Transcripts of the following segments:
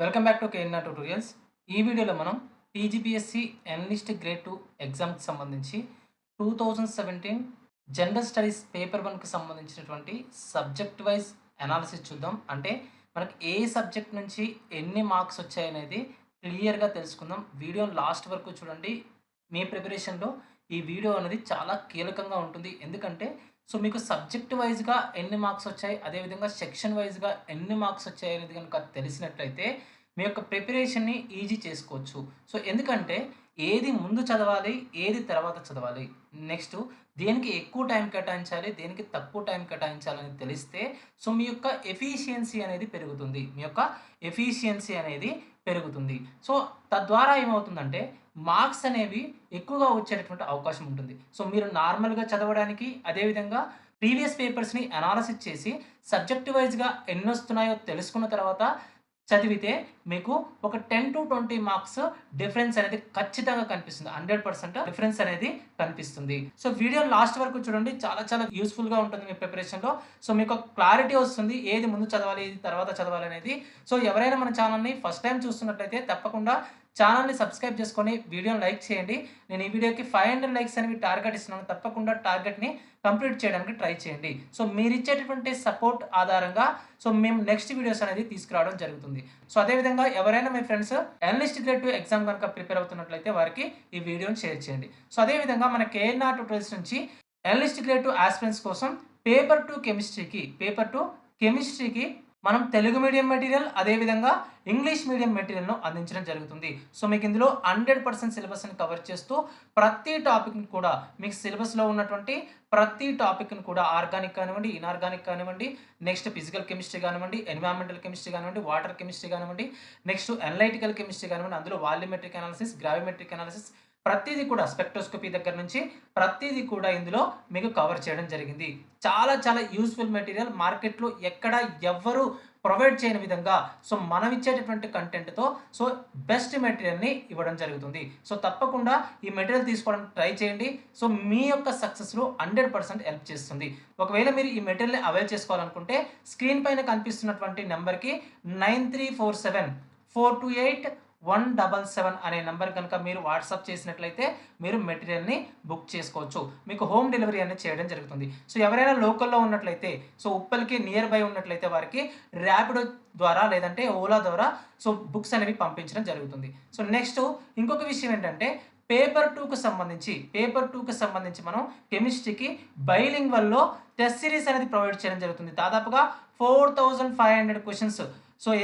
Welcome back to KNR tutorials. ఈ వీడియోలో మనం టీజీపీఎస్సీ ఎనలిస్ట్ గ్రేడ్ 2 ఎగ్జామ్‌కి సంబంధించి 2017 జనరల్ స్టడీస్ పేపర్ 1కి సంబంధించినటువంటి సబ్జెక్ట్ వైస్ అనాలిసిస్ చూద్దాం. అంటే మనకి ఏ సబ్జెక్ట్ నుంచి ఎన్ని మార్క్స్ వచ్చాయనేది క్లియర్‌గా తెలుసుకుందాం. వీడియోని లాస్ట్ వరకు చూడండి. మీ ప్రిపరేషన్‌లో ఈ వీడియో అనేది చాలా కీలకంగా ఉంటుంది. ఎందుకంటే మీకు సబ్జెక్ట్ వైస్‌గా ఎన్ని మార్క్స్ వచ్చాయి, అదేవిధంగా సెక్షన్ వైస్‌గా ఎన్ని మార్క్స్ వచ్చాయి అనేది గనుక తెలిసినట్లయితే మీ యొక్క ప్రిపరేషన్‌ని ఈజీ చేసుకోవచ్చు. ఎందుకంటే ఏది ముందు చదవాలి, ఏది తర్వాత చదవాలి, నెక్స్ట్ దేనికి ఎక్కువ టైం కేటాయించాలి, దేనికి తక్కువ టైం కేటాయించాలని తెలిస్తే మీ యొక్క ఎఫిషియన్సీ అనేది పెరుగుతుంది. మీ యొక్క ఎఫిషియన్సీ అనేది పెరుగుతుంది. తద్వారా ఏమవుతుందంటే మార్క్స్ అనేవి ఎక్కువగా వచ్చేటటువంటి అవకాశం ఉంటుంది. మీరు నార్మల్‌గా చదవడానికి, అదేవిధంగా ప్రీవియస్ పేపర్స్‌ని అనాలిసిస్ చేసి సబ్జెక్ట్ వైస్‌గా ఎన్నొస్తున్నాయో తెలుసుకున్న తర్వాత చదివితే మీకు ఒక 10-20 మార్క్స్ డిఫరెన్స్ అనేది ఖచ్చితంగా కనిపిస్తుంది. 100% డిఫరెన్స్ అనేది కనిపిస్తుంది. వీడియో లాస్ట్ వరకు చూడండి. చాలా చాలా యూజ్‌ఫుల్‌గా ఉంటుంది మీ ప్రిపరేషన్‌లో. మీకు క్లారిటీ వస్తుంది. ఏది ముందు చదవాలి, ఏది తర్వాత చదవాలి అనేది. ఎవరైనా మన ఛానల్‌ని ఫస్ట్ టైమ్ చూస్తున్నట్లయితే తప్పకుండా ఛానల్‌ని సబ్స్క్రైబ్ చేసుకొని వీడియోని లైక్ చేయండి. నేను ఈ వీడియోకి 500 లైక్స్ అనేవి టార్గెట్ ఇస్తున్నాను. తప్పకుండా టార్గెట్‌ని కంప్లీట్ చేయడానికి ట్రై చేయండి. మీరిచ్చేటటువంటి సపోర్ట్ ఆధారంగా మేము నెక్స్ట్ వీడియోస్ అనేది తీసుకురావడం జరుగుతుంది. అదేవిధంగా ఎవరైనా మీ ఫ్రెండ్స్ అనలిస్ట్ గ్రేడ్ 2 ఎగ్జామ్ కనుక ప్రిపేర్ అవుతున్నట్లయితే వారికి ఈ వీడియోని షేర్ చేయండి. అదేవిధంగా మన కేఎన్ఆర్ ట్యూటోరియల్స్ నుంచి అనలిస్ట్ గ్రేడ్ 2 ఆస్పిరెంట్స్ కోసం పేపర్ 2 కెమిస్ట్రీకి మనం తెలుగు మీడియం మెటీరియల్, అదేవిధంగా ఇంగ్లీష్ మీడియం మెటీరియల్‌ను అందించడం జరుగుతుంది. మీకు ఇందులో 100% సిలబస్‌ని కవర్ చేస్తూ ప్రతి టాపిక్‌ని కూడా మీకు సిలబస్‌లో ఉన్నటువంటి ప్రతి టాపిక్‌ని కూడా ఆర్గానిక్ కానివ్వండి, ఇనార్గానిక్ కానివ్వండి, నెక్స్ట్ ఫిజికల్ కెమిస్ట్రీ కానివ్వండి, ఎన్విరాన్మెంటల్ కెమిస్ట్రీ కానివ్వండి, వాటర్ కెమిస్ట్రీ కానివ్వండి, నెక్స్ట్ అనలైటికల్ కెమిస్ట్రీ కానివ్వండి, అందులో వాల్యూమెట్రిక్ అనాలిసిస్, గ్రావిమెట్రిక్ అనాలిసిస్ ప్రతీది కూడా స్పెక్ట్రోస్కోపీ దగ్గర నుంచి ప్రతీది కూడా ఇందులో మీకు కవర్ చేయడం జరిగింది. చాలా చాలా యూజ్‌ఫుల్ మెటీరియల్. మార్కెట్‌లో ఎక్కడ ఎవ్వరు ప్రొవైడ్ చేయని విధంగా మనం ఇచ్చేటటువంటి కంటెంట్‌తో బెస్ట్ మెటీరియల్‌ని ఇవ్వడం జరుగుతుంది. తప్పకుండా ఈ మెటీరియల్ తీసుకోవడానికి ట్రై చేయండి. మీ యొక్క సక్సెస్‌లో 100% హెల్ప్ చేస్తుంది. ఒకవేళ మీరు ఈ మెటీరియల్‌ని అవైల్ చేసుకోవాలనుకుంటే స్క్రీన్ పైన కనిపిస్తున్నటువంటి నంబర్‌కి 9347 428 177 అనే నంబర్ కనుక మీరు వాట్సాప్ చేసినట్లయితే మీరు మెటీరియల్‌ని బుక్ చేసుకోవచ్చు. మీకు హోమ్ డెలివరీ అనేది చేయడం జరుగుతుంది. ఎవరైనా లోకల్‌లో ఉన్నట్లయితే ఉప్పల్‌కి నియర్ బై ఉన్నట్లయితే వారికి ర్యాపిడో ద్వారా లేదంటే ఓలా ద్వారా బుక్స్ అనేవి పంపించడం జరుగుతుంది. నెక్స్ట్ ఇంకొక విషయం ఏంటంటే పేపర్ 2కి సంబంధించి మనం కెమిస్ట్రీకి బైలింగ్వల్‌లో టెస్ట్ సిరీస్ అనేది ప్రొవైడ్ చేయడం జరుగుతుంది. దాదాపుగా 4500 క్వెషన్స్.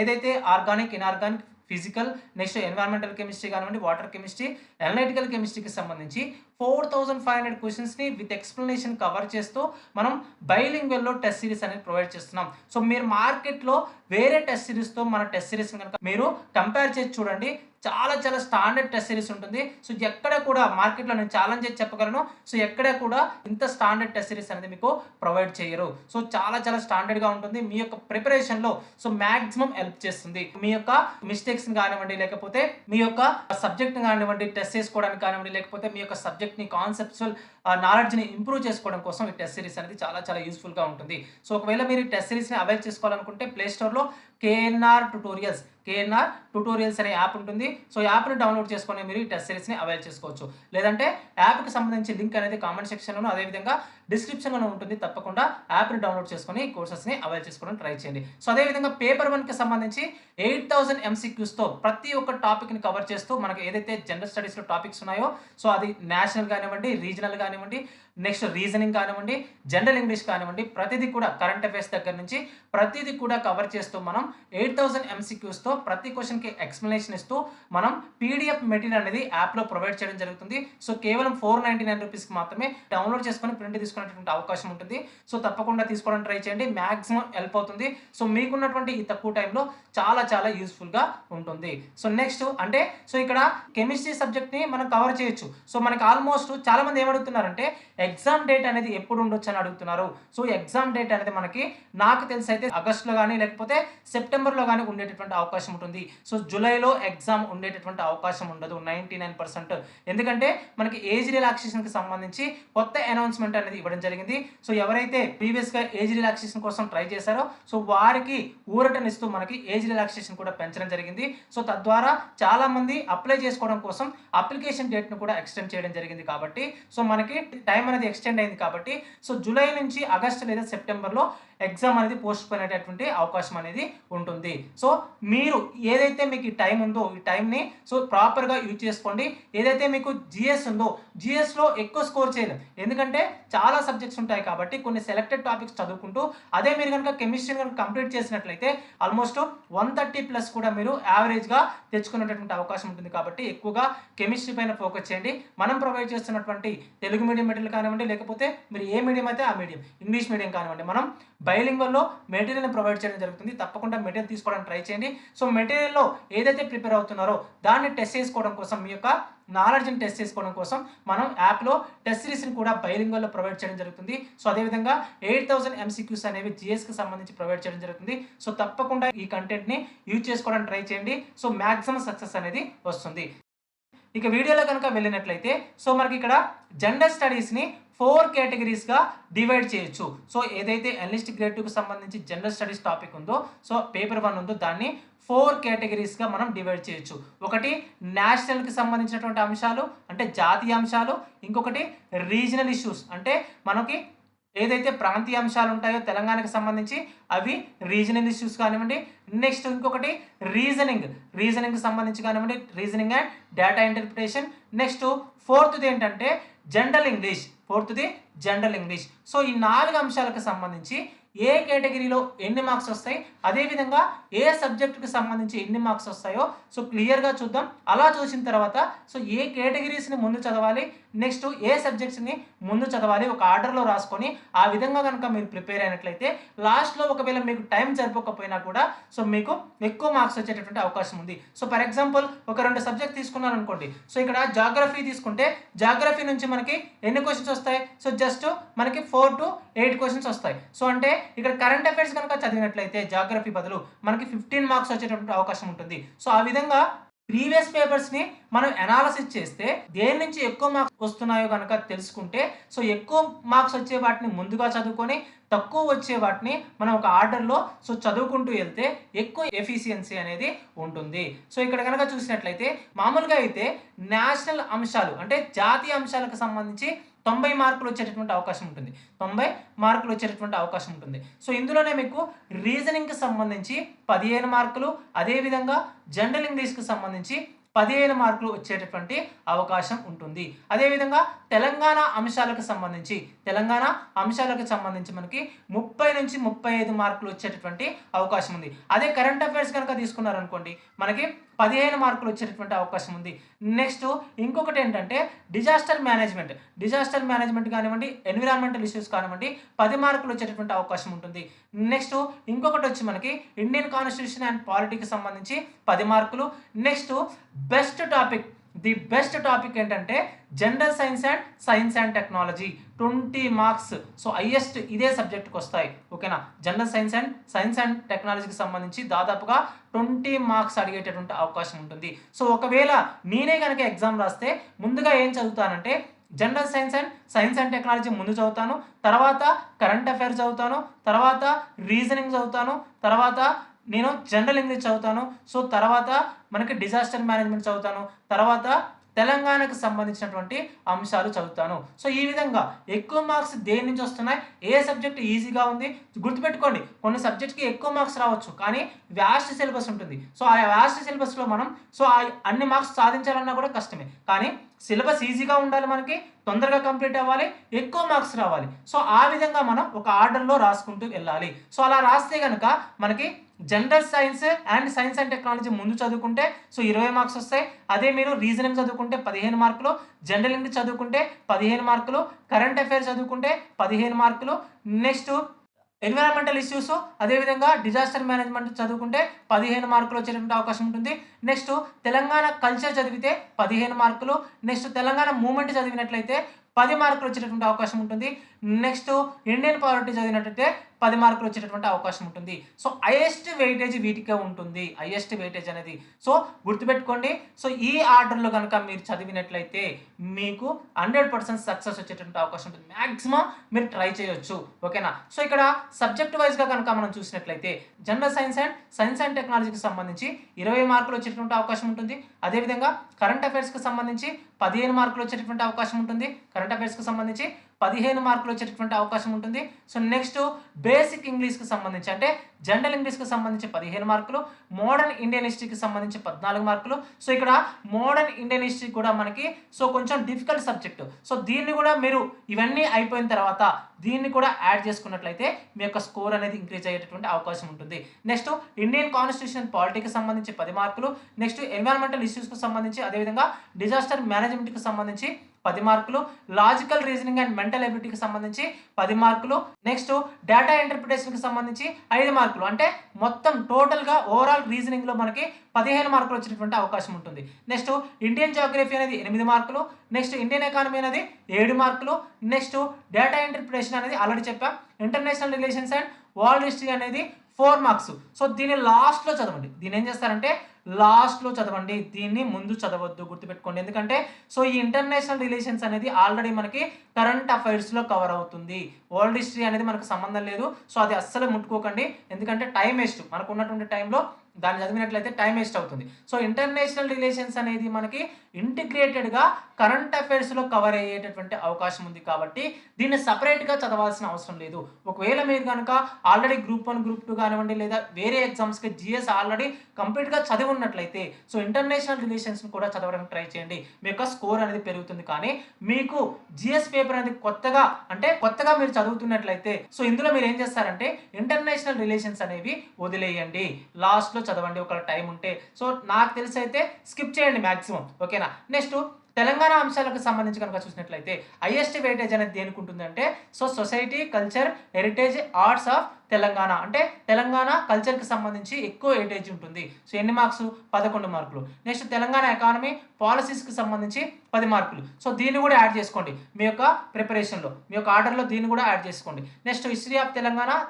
ఏదైతే organic, inorganic, physical, next environmental chemistry కానివ్వండి, వాటర్ కెమిస్ట్రీ, అనలైటికల్ కెమిస్ట్రీకి సంబంధించి 4500 క్వెషన్స్‌ని విత్ ఎక్స్‌ప్లనేషన్ కవర్ చేస్తూ మనం బైలింగ్వల్‌లో టెస్ట్ సిరీస్ అనేది ప్రొవైడ్ చేస్తున్నాం. మీరు మార్కెట్‌లో వేరే టెస్ట్ సిరీస్‌తో మన టెస్ట్ సిరీస్‌ని గనుక మీరు కంపేర్ చేసి చూడండి. చాలా చాలా స్టాండర్డ్ టెస్ట్ సిరీస్ ఉంటుంది. ఎక్కడ కూడా మార్కెట్‌లో నేను ఛాలెంజ్ చేసి చెప్పగలను. ఎక్కడ కూడా ఇంత స్టాండర్డ్ టెస్ట్ సిరీస్ అనేది మీకు ప్రొవైడ్ చేయరు. చాలా చాలా స్టాండర్డ్‌గా ఉంటుంది. మీ యొక్క ప్రిపరేషన్‌లో మాక్సిమం హెల్ప్ చేస్తుంది. మీ యొక్క మిస్టేక్స్‌ని కానివ్వండి, లేకపోతే మీ యొక్క సబ్జెక్ట్‌ని కానివ్వండి, టెస్ట్ చేసుకోవడానికి కానివ్వండి, లేకపోతే మీ యొక్క సబ్జెక్ట్‌ని కాన్సెప్చువల్ నాలెడ్జ్‌ని ఇంప్రూవ్ చేసుకోవడం కోసం ఈ టెస్ట్ సిరీస్ అనేది చాలా చాలా యూజ్‌ఫుల్‌గా ఉంటుంది. ఒకవేళ మీరు ఈ టెస్ట్ సిరీస్‌ని అవైల్ చేసుకోవాలనుకుంటే ప్లే స్టోర్‌లో కేఎన్ఆర్ ట్యుటోరియల్స్ అనే యాప్ ఉంటుంది. యాప్‌ని డౌన్‌లోడ్ చేసుకొని మీరు ఈ టెస్ట్ సిరీస్‌ని అవైల్ చేసుకోవచ్చు. లేదంటే యాప్‌కి సంబంధించి లింక్ అనేది కామెంట్ సెక్షన్‌లోను, అదేవిధంగా డిస్క్రిప్షన్‌లోనూ ఉంటుంది. తప్పకుండా యాప్‌ని డౌన్‌లోడ్ చేసుకొని కోర్సెస్‌ని అవైల్ చేసుకోవడానికి ట్రై చేయండి. అదేవిధంగా పేపర్ 1కి సంబంధించి 8000 ఎంసీక్యూస్‌తో ప్రతి ఒక్క టాపిక్‌ని కవర్ చేస్తూ మనకు ఏదైతే జనరల్ స్టడీస్‌లో టాపిక్స్ ఉన్నాయో అది నేషనల్ కానివ్వండి, రీజనల్ కానివ్వండి, నెక్స్ట్ రీజనింగ్ కానివ్వండి, జనరల్ ఇంగ్లీష్ కానివ్వండి, ప్రతిదీ కూడా కరెంట్ అఫైర్స్ దగ్గర నుంచి ప్రతిదీ కూడా కవర్ చేస్తూ మనం 8000 ఎంసీక్యూస్‌తో ప్రతి క్వెషన్‌కి ఎక్స్‌ప్లనేషన్ ఇస్తూ మనం పీడీఎఫ్ మెటీరియల్ అనేది యాప్‌లో ప్రొవైడ్ చేయడం జరుగుతుంది. కేవలం 499 రూపీస్‌కి మాత్రమే డౌన్‌లోడ్ చేసుకొని ప్రింట్ తీసుకునేటువంటి అవకాశం ఉంటుంది. తప్పకుండా తీసుకోవడానికి ట్రై చేయండి. మాక్సిమం హెల్ప్ అవుతుంది. మీకున్నటువంటి ఈ తక్కువ టైంలో చాలా చాలా యూజ్‌ఫుల్‌గా ఉంటుంది. నెక్స్ట్ అంటే ఇక్కడ కెమిస్ట్రీ సబ్జెక్ట్‌ని మనం కవర్ చేయొచ్చు. మనకి ఆల్మోస్ట్ చాలా మంది ఏమడుగుతున్నారంటే ఎగ్జామ్ డేట్ అనేది ఎప్పుడు ఉండొచ్చు అని అడుగుతున్నారు. ఎగ్జామ్ డేట్ అనేది మనకి నాకు తెలిసి అయితే ఆగస్ట్‌లో గాని లేకపోతే సెప్టెంబర్లో కానీ ఉండేటటువంటి అవకాశం ఉంటుంది. సో జూలైలో ఎగ్జామ్ ఉండేటటువంటి అవకాశం ఉండదు 99%. ఎందుకంటే మనకి ఏజ్ రిలాక్సేషన్కి సంబంధించి కొత్త అనౌన్స్మెంట్ అనేది ఇవ్వడం జరిగింది. సో ఎవరైతే ప్రీవియస్గా ఏజ్ రిలాక్సేషన్ కోసం ట్రై చేశారో సో వారికి ఊరటనిస్తూ మనకి ఏజ్ రిలాక్సేషన్ కూడా పెంచడం జరిగింది. సో తద్వారా చాలామంది అప్లై చేసుకోవడం కోసం అప్లికేషన్ డేట్ను కూడా ఎక్స్టెండ్ చేయడం జరిగింది. కాబట్టి సో మనకి టైం అనేది ఎక్స్టెండ్ అయింది కాబట్టి సో జూలై నుంచి ఆగస్టు లేదా సెప్టెంబర్లో ఎగ్జామ్ అనేది పోస్ట్ పోన్ అయ్యేటువంటి అవకాశం అనేది ఉంటుంది. సో మీరు ఏదైతే మీకు ఈ టైం ఉందో ఈ టైంని సో ప్రాపర్గా యూజ్ చేసుకోండి. ఏదైతే మీకు జిఎస్ ఉందో జిఎస్లో ఎక్కువ స్కోర్ చేయలేం, ఎందుకంటే చాలా సబ్జెక్ట్స్ ఉంటాయి కాబట్టి కొన్ని సెలెక్టెడ్ టాపిక్స్ చదువుకుంటూ అదే మీరు కనుక కెమిస్ట్రీని కనుక కంప్లీట్ చేసినట్లయితే ఆల్మోస్ట్ 130+ కూడా మీరు యావరేజ్గా తెచ్చుకునేటటువంటి అవకాశం ఉంటుంది. కాబట్టి ఎక్కువగా కెమిస్ట్రీ పైన ఫోకస్ చేయండి. మనం ప్రొవైడ్ చేస్తున్నటువంటి తెలుగు మీడియం మెటీరియల్ కానివ్వండి, లేకపోతే మీరు ఏ మీడియం అయితే ఆ మీడియం, ఇంగ్లీష్ మీడియం కానివ్వండి, మనం బైలింగ్వల్లో మెటీరియల్ని ప్రొవైడ్ చేయడం జరుగుతుంది. తప్పకుండా మెటీరియల్ తీసుకోవడానికి ట్రై చేయండి. సో మెటీరియల్లో ఏదైతే ప్రిపేర్ అవుతున్నారో దాన్ని టెస్ట్ చేసుకోవడం కోసం, మీ యొక్క నాలెడ్జ్ని టెస్ట్ చేసుకోవడం కోసం మనం యాప్లో టెస్ట్ సిరీస్ని కూడా బైలింగ్వల్లో ప్రొవైడ్ చేయడం జరుగుతుంది. సో అదేవిధంగా 8000 MCQs అనేవి జిఎస్కి సంబంధించి ప్రొవైడ్ చేయడం జరుగుతుంది. సో తప్పకుండా ఈ కంటెంట్ని యూజ్ చేసుకోవడానికి ట్రై చేయండి. సో మ్యాక్సిమం సక్సెస్ అనేది వస్తుంది. ఇక వీడియోలో కనుక వెళ్ళినట్లయితే సో మనకి ఇక్కడ జనరల్ స్టడీస్ని 4 కేటగిరీస్గా డివైడ్ చేయొచ్చు. సో ఏదైతే అనలిస్ట్ గ్రేడ్ 2కి సంబంధించి జనరల్ స్టడీస్ టాపిక్ ఉందో సో పేపర్ 1 ఉందో దాన్ని 4 కేటగిరీస్గా మనం డివైడ్ చేయొచ్చు. ఒకటి నేషనల్కి సంబంధించినటువంటి అంశాలు అంటే జాతీయ అంశాలు, ఇంకొకటి రీజనల్ ఇష్యూస్ అంటే మనకి ఏదైతే ప్రాంతీయ అంశాలు ఉంటాయో తెలంగాణకి సంబంధించి అవి రీజనల్ ఇష్యూస్ కానివ్వండి. నెక్స్ట్ ఇంకొకటి రీజనింగ్కి సంబంధించి కానివ్వండి, reasoning and data interpretation. Next ఫోర్త్ది ఏంటంటే జనరల్ ఇంగ్లీష్. సో ఈ 4 అంశాలకు సంబంధించి ఏ కేటగిరీలో ఎన్ని మార్క్స్ వస్తాయి, అదేవిధంగా ఏ సబ్జెక్టుకి సంబంధించి ఎన్ని మార్క్స్ వస్తాయో సో క్లియర్గా చూద్దాం. అలా చూసిన తర్వాత సో ఏ కేటగిరీస్ని ముందు చదవాలి, నెక్స్ట్ ఏ సబ్జెక్ట్స్ని ముందు చదవాలి ఒక ఆర్డర్లో రాసుకొని ఆ విధంగా కనుక మీరు ప్రిపేర్ అయినట్లయితే లాస్ట్లో ఒకవేళ మీకు టైం సరిపోకపోయినా కూడా సో మీకు ఎక్కువ మార్క్స్ వచ్చేటటువంటి అవకాశం ఉంది. సో ఫర్ ఎగ్జాంపుల్ ఒక 2 సబ్జెక్ట్ తీసుకున్నాను అనుకోండి. సో ఇక్కడ జాగ్రఫీ తీసుకుంటే జాగ్రఫీ నుంచి మనకి ఎన్ని క్వశ్చన్స్ వస్తాయి, సో జస్ట్ మనకి 4 to 8 క్వశ్చన్స్ వస్తాయి. సో అంటే ఇక్కడ కరెంట్ అఫైర్స్ కనుక చదివినట్లయితే జాగ్రఫీ బదులు మనకి 15 మార్క్స్ వచ్చేటటువంటి అవకాశం ఉంటుంది. సో ఆ విధంగా ప్రీవియస్ పేపర్స్ని మనం అనాలసిస్ చేస్తే దేని నుంచి ఎక్కువ మార్క్స్ వస్తున్నాయో కనుక తెలుసుకుంటే సో ఎక్కువ మార్క్స్ వచ్చే వాటిని ముందుగా చదువుకొని తక్కువ వచ్చే వాటిని మనం ఒక ఆర్డర్లో సో చదువుకుంటూ వెళ్తే ఎక్కువ ఎఫిషియన్సీ అనేది ఉంటుంది. సో ఇక్కడ కనుక చూసినట్లయితే మామూలుగా అయితే నేషనల్ అంశాలు అంటే జాతీయ అంశాలకు సంబంధించి 90 మార్కులు వచ్చేటటువంటి అవకాశం ఉంటుంది. 90 మార్కులు వచ్చేటటువంటి అవకాశం ఉంటుంది. సో ఇందులోనే మీకు రీజనింగ్కి సంబంధించి 15 మార్కులు, అదేవిధంగా జనరల్ ఇంగ్లీష్కి సంబంధించి 15 మార్కులు వచ్చేటటువంటి అవకాశం ఉంటుంది. అదేవిధంగా తెలంగాణ అంశాలకు సంబంధించి మనకి 30 నుంచి 35 మార్కులు వచ్చేటటువంటి అవకాశం ఉంది. అదే కరెంట్ అఫైర్స్ కనుక తీసుకున్నారనుకోండి మనకి 15 మార్కులు వచ్చేటటువంటి అవకాశం ఉంది. నెక్స్ట్ ఇంకొకటి ఏంటంటే డిజాస్టర్ మేనేజ్మెంట్ కానివ్వండి, ఎన్విరాన్మెంటల్ ఇష్యూస్ కానివ్వండి 10 మార్కులు వచ్చేటటువంటి అవకాశం ఉంటుంది. నెక్స్ట్ ఇంకొకటి వచ్చి మనకి ఇండియన్ కాన్స్టిట్యూషన్ అండ్ పాలిటీకి సంబంధించి 10 మార్కులు. నెక్స్ట్ ది బెస్ట్ టాపిక్ ఏంటంటే general science and technology 20 marks. So highest ఇదే సబ్జెక్ట్కి వస్తాయి. ఓకేనా, జనరల్ సైన్స్ అండ్ టెక్నాలజీకి సంబంధించి దాదాపుగా 20 మార్క్స్ అడిగేటటువంటి అవకాశం ఉంటుంది. సో ఒకవేళ నేనే కనుక ఎగ్జామ్ రాస్తే ముందుగా ఏం చదువుతానంటే జనరల్ సైన్స్ అండ్ టెక్నాలజీ ముందు చదువుతాను, తర్వాత కరెంట్ అఫైర్స్ చదువుతాను, తర్వాత రీజనింగ్ చదువుతాను, తర్వాత నేను జనరల్ ఇంగ్లీష్ చదువుతాను, సో తర్వాత మనకి డిజాస్టర్ మేనేజ్మెంట్ చదువుతాను, తర్వాత తెలంగాణకు సంబంధించినటువంటి అంశాలు చదువుతాను. సో ఈ విధంగా ఎక్కువ మార్క్స్ దేని నుంచి వస్తున్నాయి, ఏ సబ్జెక్ట్ ఈజీగా ఉంది గుర్తుపెట్టుకోండి. కొన్ని సబ్జెక్ట్కి ఎక్కువ మార్క్స్ రావచ్చు, కానీ వ్యాస్ట్ సిలబస్ ఉంటుంది. సో ఆ వ్యాస్ట్ సిలబస్లో మనం అన్ని మార్క్స్ సాధించాలన్నా కూడా కష్టమే. కానీ సిలబస్ ఈజీగా ఉండాలి, మనకి తొందరగా కంప్లీట్ అవ్వాలి, ఎక్కువ మార్క్స్ రావాలి. సో ఆ విధంగా మనం ఒక ఆర్డర్లో రాసుకుంటూ వెళ్ళాలి. సో అలా రాస్తే కనుక మనకి జనరల్ సైన్స్ అండ్ టెక్నాలజీ ముందు చదువుకుంటే సో 20 మార్క్స్ వస్తాయి. అదే మీరు రీజనింగ్ చదువుకుంటే 15 మార్కులు, జనరల్ ఇంగ్లీష్ చదువుకుంటే 15 మార్కులు, కరెంట్ అఫైర్స్ చదువుకుంటే 15 మార్కులు. నెక్స్ట్ ఎన్విరాన్మెంటల్ ఇష్యూస్ అదేవిధంగా డిజాస్టర్ మేనేజ్మెంట్ చదువుకుంటే 15 మార్కులు వచ్చేటువంటి అవకాశం ఉంటుంది. నెక్స్ట్ తెలంగాణ కల్చర్ చదివితే 15 మార్కులు. నెక్స్ట్ తెలంగాణ మూమెంట్ చదివినట్లయితే 10 మార్కులు వచ్చేటటువంటి అవకాశం ఉంటుంది. నెక్స్ట్ ఇండియన్ పాలిటీ చదివినట్లయితే 10 మార్కులు వచ్చేటటువంటి అవకాశం ఉంటుంది. సో హైయెస్ట్ వెయిటేజ్ వీటికే ఉంటుంది. హైయెస్ట్ వెయిటేజ్ అనేది. సో గుర్తుపెట్టుకోండి. సో ఈ ఆర్డర్‌లో గనక మీరు చదివినట్లయితే మీకు 100% సక్సెస్ వచ్చేటటువంటి అవకాశం ఉంటుంది. మాక్సిమం మీరు ట్రై చేయొచ్చు. ఓకేనా? సో ఇక్కడ సబ్జెక్ట్ వైస్‌గా గనక మనం చూసినట్లయితే జనరల్ సైన్స్ అండ్ టెక్నాలజీకి సంబంధించి 20 మార్కులు వచ్చేటటువంటి అవకాశం ఉంటుంది. అదేవిధంగా కరెంట్ అఫైర్స్‌కి సంబంధించి 15 మార్కులు వచ్చేటటువంటి అవకాశం ఉంటుంది. కరెంట్ అఫైర్స్‌కి సంబంధించి 15 మార్కులు వచ్చేటటువంటి అవకాశం ఉంటుంది. సో నెక్స్ట్ బేసిక్ ఇంగ్లీష్‌కి సంబంధించి అంటే జనరల్ ఇంగ్లీష్‌కి సంబంధించి 15 మార్కులు, మోడర్న్ ఇండియన్ హిస్టరీకి సంబంధించి 14 మార్కులు. సో ఇక్కడ మోడర్న్ ఇండియన్ హిస్టరీ కూడా మనకి సో కొంచెం డిఫికల్ట్ సబ్జెక్ట్. సో దీన్ని కూడా మీరు ఇవన్నీ అయిపోయిన తర్వాత దీన్ని కూడా యాడ్ చేసుకున్నట్లయితే మీ యొక్క స్కోర్ అనేది ఇంక్రీజ్ అయ్యేటటువంటి అవకాశం ఉంటుంది. నెక్స్ట్ ఇండియన్ కాన్స్టిట్యూషన్ పాలిటీకి సంబంధించి 10 మార్కులు, నెక్స్ట్ ఎన్విరాన్మెంటల్ ఇష్యూస్‌కి సంబంధించి అదేవిధంగా డిజాస్టర్ మేనేజ్మెంట్‌కి సంబంధించి 10 మార్కులు, లాజికల్ రీజనింగ్ అండ్ మెంటల్ ఎబిలిటీకి సంబంధించి 10 మార్కులు, నెక్స్ట్ డేటా ఇంటర్ప్రిటేషన్‌కి సంబంధించి 5 మార్కులు. అంటే మొత్తం టోటల్‌గా ఓవరాల్ రీజనింగ్‌లో మనకి 15 మార్కులు వచ్చేటటువంటి అవకాశం ఉంటుంది. నెక్స్ట్ ఇండియన్ జియోగ్రఫీ అనేది 8 మార్కులు, నెక్స్ట్ ఇండియన్ ఎకానమీ అనేది 7 మార్కులు, నెక్స్ట్ డేటా ఇంటర్ప్రిటేషన్ అనేది ఆల్రెడీ చెప్పాం. International relations and world history అనేది 4 మార్క్స్. సో దీన్ని లాస్ట్‌లో చదవండి. దీన్ని ఏం చేస్తారంటే లాస్ట్‌లో చదవండి. దీన్ని ముందు చదవద్దు, గుర్తుపెట్టుకోండి. ఎందుకంటే సో ఈ ఇంటర్నేషనల్ రిలేషన్స్ అనేది ఆల్రెడీ మనకి కరెంట్ అఫైర్స్‌లో కవర్ అవుతుంది. వరల్డ్ హిస్టరీ అనేది మనకు సంబంధం లేదు. సో అది అస్సలు ముట్టుకోకండి. ఎందుకంటే టైం వేస్ట్. మనకు ఉన్నటువంటి టైంలో దాన్ని చదివినట్లయితే టైం వేస్ట్ అవుతుంది. సో ఇంటర్నేషనల్ రిలేషన్స్ అనేది మనకి ఇంటిగ్రేటెడ్‌గా కరెంట్ అఫైర్స్‌లో కవర్ అయ్యేటటువంటి అవకాశం ఉంది కాబట్టి దీన్ని సెపరేట్‌గా చదవాల్సిన అవసరం లేదు. ఒకవేళ మీరు గనక ఆల్రెడీ గ్రూప్ 1, గ్రూప్ 2 కానివ్వండి లేదా వేరే ఎగ్జామ్స్‌కి జీఎస్ ఆల్రెడీ కంప్లీట్‌గా చదివి ఉన్నట్లయితే సో ఇంటర్నేషనల్ రిలేషన్స్‌ని కూడా చదవడానికి ట్రై చేయండి. మీ యొక్క స్కోర్ అనేది పెరుగుతుంది. కానీ మీకు జీఎస్ పేపర్ అనేది కొత్తగా మీరు చదువుతున్నట్లయితే సో ఇందులో మీరు ఏం చేస్తారంటే ఇంటర్నేషనల్ రిలేషన్స్ అనేవి వదిలేయండి. లాస్ట్‌లో చదవండి ఒకవేళ టైం ఉంటే. సో నాకు తెలిసి అయితే స్కిప్ చేయండి మాక్సిమం. ఓకేనా? నెక్స్ట్ తెలంగాణ అంశాలకు సంబంధించి కనుక చూసినట్లయితే హైయెస్ట్ వెయిటేజ్ అనేది దేనికి ఉంటుందంటే so society, culture, heritage, arts of Telangana అంటే తెలంగాణ కల్చర్కి సంబంధించి ఎక్కువ వెయిటేజ్ ఉంటుంది. సో ఎన్ని మార్క్స్? 11 మార్కులు. నెక్స్ట్ తెలంగాణ ఎకానమీ పాలసీస్కి సంబంధించి 10 మార్కులు. సో దీన్ని కూడా యాడ్ చేసుకోండి మీ యొక్క ప్రిపరేషన్లో, మీ యొక్క ఆర్డర్లో దీన్ని కూడా యాడ్ చేసుకోండి. Next history of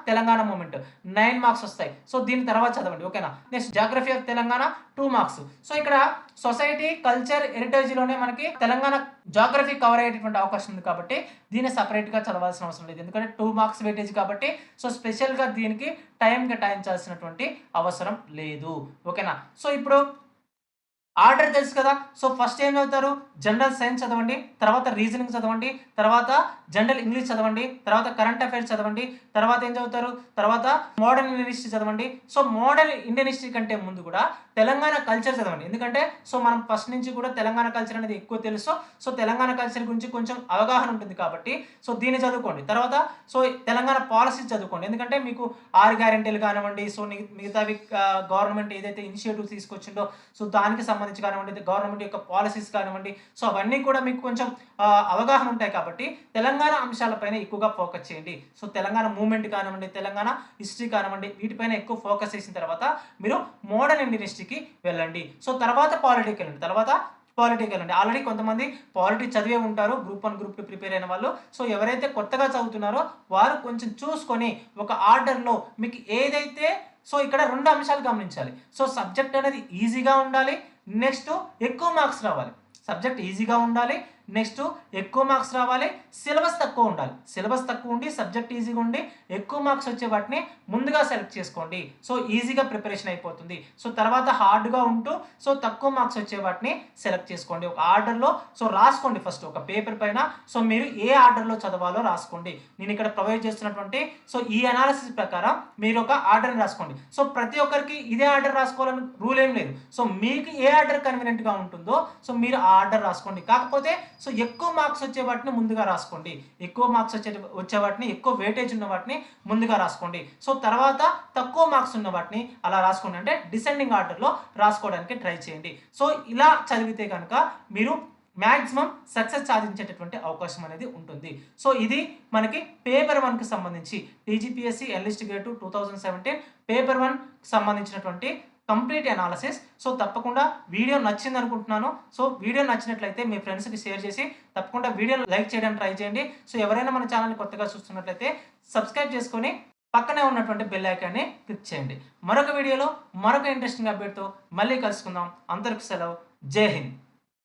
Telangana movement 9 marks వస్తాయి. సో దీని తర్వాత చదవండి. ఓకేనా? Next geography of Telangana 2 marks. So ఇక్కడ సొసైటీ, కల్చర్, హెరిటేజ్లోనే మనకి తెలంగాణ జాగ్రఫీ కవర్ అయ్యేటువంటి అవకాశం ఉంది కాబట్టి దీన్ని సపరేట్‌గా చదవాల్సిన అవసరం లేదు. ఎందుకంటే 2 మార్క్స్ వెయిటేజ్ కాబట్టి సో స్పెషల్‌గా దీనికి టైం కేటాయించాల్సినటువంటి అవసరం లేదు. ఓకేనా? సో ఇప్పుడు ఆర్డర్ తెలుసు కదా. సో ఫస్ట్ ఏం చదువుతారు? జనరల్ సైన్స్ చదవండి, తర్వాత రీజనింగ్ చదవండి, తర్వాత జనరల్ ఇంగ్లీష్ చదవండి, తర్వాత కరెంట్ అఫైర్స్ చదవండి, తర్వాత ఏం చదువుతారు? తర్వాత మోడర్న్ ఇండియన్ హిస్టరీ చదవండి. సో మోడర్న్ ఇండియన్ హిస్టరీ కంటే ముందు కూడా తెలంగాణ కల్చర్ చదవండి. ఎందుకంటే సో మనం ఫస్ట్ నుంచి కూడా తెలంగాణ కల్చర్ అనేది ఎక్కువ తెలుసు. సో తెలంగాణ కల్చర్ గురించి కొంచెం అవగాహన ఉంటుంది కాబట్టి సో దీన్ని చదువుకోండి. తర్వాత సో తెలంగాణ పాలసీస్ చదువుకోండి. ఎందుకంటే మీకు 6 గ్యారెంటీలు కానివ్వండి, సో మిగతావి గవర్నమెంట్ ఏదైతే ఇనిషియేటివ్ తీసుకొచ్చిందో సో దానికి సంబంధించి కానివ్వండి, గవర్నమెంట్ యొక్క పాలసీస్ కానివ్వండి, సో అవన్నీ కూడా మీకు కొంచెం అవగాహన ఉంటాయి కాబట్టి తెలంగాణ అంశాలపైన ఎక్కువగా ఫోకస్ చేయండి. సో తెలంగాణ మూవ్మెంట్ కానివ్వండి, తెలంగాణ హిస్టరీ కానివ్వండి, వీటిపైన ఎక్కువ ఫోకస్ చేసిన తర్వాత మీరు మోడర్న్ ఇండియన్ హిస్టరీకి వెళ్ళండి. సో తర్వాత పాలిటీకి వెళ్ళండి. ఆల్రెడీ కొంతమంది పాలిటీ చదివే ఉంటారు. గ్రూప్ 1, గ్రూప్ 2 ప్రిపేర్ అయిన వాళ్ళు. సో ఎవరైతే కొత్తగా చదువుతున్నారో వారు కొంచెం చూసుకొని ఒక ఆర్డర్లో మీకు ఏదైతే సో ఇక్కడ 2 అంశాలు గమనించాలి. సో సబ్జెక్ట్ అనేది ఈజీగా ఉండాలి, నెక్స్ట్ ఎక్కువ మార్క్స్ రావాలి. సబ్జెక్ట్ ఈజీగా ఉండాలి, నెక్స్ట్ ఎక్కువ మార్క్స్ రావాలి, సిలబస్ తక్కువ ఉండాలి. సిలబస్ తక్కువ ఉండి సబ్జెక్ట్ ఈజీగా ఉండి ఎక్కువ మార్క్స్ వచ్చే వాటిని ముందుగా సెలెక్ట్ చేసుకోండి. సో ఈజీగా ప్రిపరేషన్ అయిపోతుంది. సో తర్వాత హార్డ్గా ఉంటూ సో తక్కువ మార్క్స్ వచ్చే వాటిని సెలెక్ట్ చేసుకోండి. ఒక ఆర్డర్లో సో రాసుకోండి. ఫస్ట్ ఒక పేపర్ పైన సో మీరు ఏ ఆర్డర్లో చదవాలో రాసుకోండి. నేను ఇక్కడ ప్రొవైడ్ చేస్తున్నటువంటి సో ఈ అనాలిసిస్ ప్రకారం మీరు ఒక ఆర్డర్ని రాసుకోండి. సో ప్రతి ఒక్కరికి ఇదే ఆర్డర్ రాసుకోవాలని రూల్ ఏం లేదు. సో మీకు ఏ ఆర్డర్ కన్వీనియంట్గా ఉంటుందో సో మీరు ఆ ఆర్డర్ రాసుకోండి. కాకపోతే సో ఎక్కువ మార్క్స్ వచ్చే వాటిని ముందుగా రాసుకోండి. ఎక్కువ మార్క్స్ వచ్చే వాటిని, ఎక్కువ వెయిటేజ్ ఉన్న వాటిని ముందుగా రాసుకోండి. సో తర్వాత తక్కువ మార్క్స్ ఉన్న వాటిని అలా రాసుకోండి. అంటే డిసెండింగ్ ఆర్డర్లో రాసుకోవడానికి ట్రై చేయండి. సో ఇలా చదివితే కనుక మీరు మ్యాక్సిమం సక్సెస్ సాధించేటటువంటి అవకాశం అనేది ఉంటుంది. సో ఇది మనకి పేపర్ 1కి సంబంధించి టీజీపీఎస్సీ ఎనలిస్ట్ గ్రేడ్ 2 2017 పేపర్ 1 సంబంధించినటువంటి కంప్లీట్ అనాలిసిస్. సో తప్పకుండా వీడియో నచ్చింది అనుకుంటున్నాను. సో వీడియో నచ్చినట్లయితే మీ ఫ్రెండ్స్కి షేర్ చేసి తప్పకుండా వీడియోని లైక్ చేయడానికి ట్రై చేయండి. సో ఎవరైనా మన ఛానల్ని కొత్తగా చూస్తున్నట్లయితే సబ్స్క్రైబ్ చేసుకొని పక్కనే ఉన్నటువంటి బెల్ ఐకాన్ని క్లిక్ చేయండి. మరొక వీడియోలో మరొక ఇంట్రెస్టింగ్ అప్డేట్‌తో మళ్ళీ కలుసుకుందాం. అందరికి సెలవు. జై హింద్.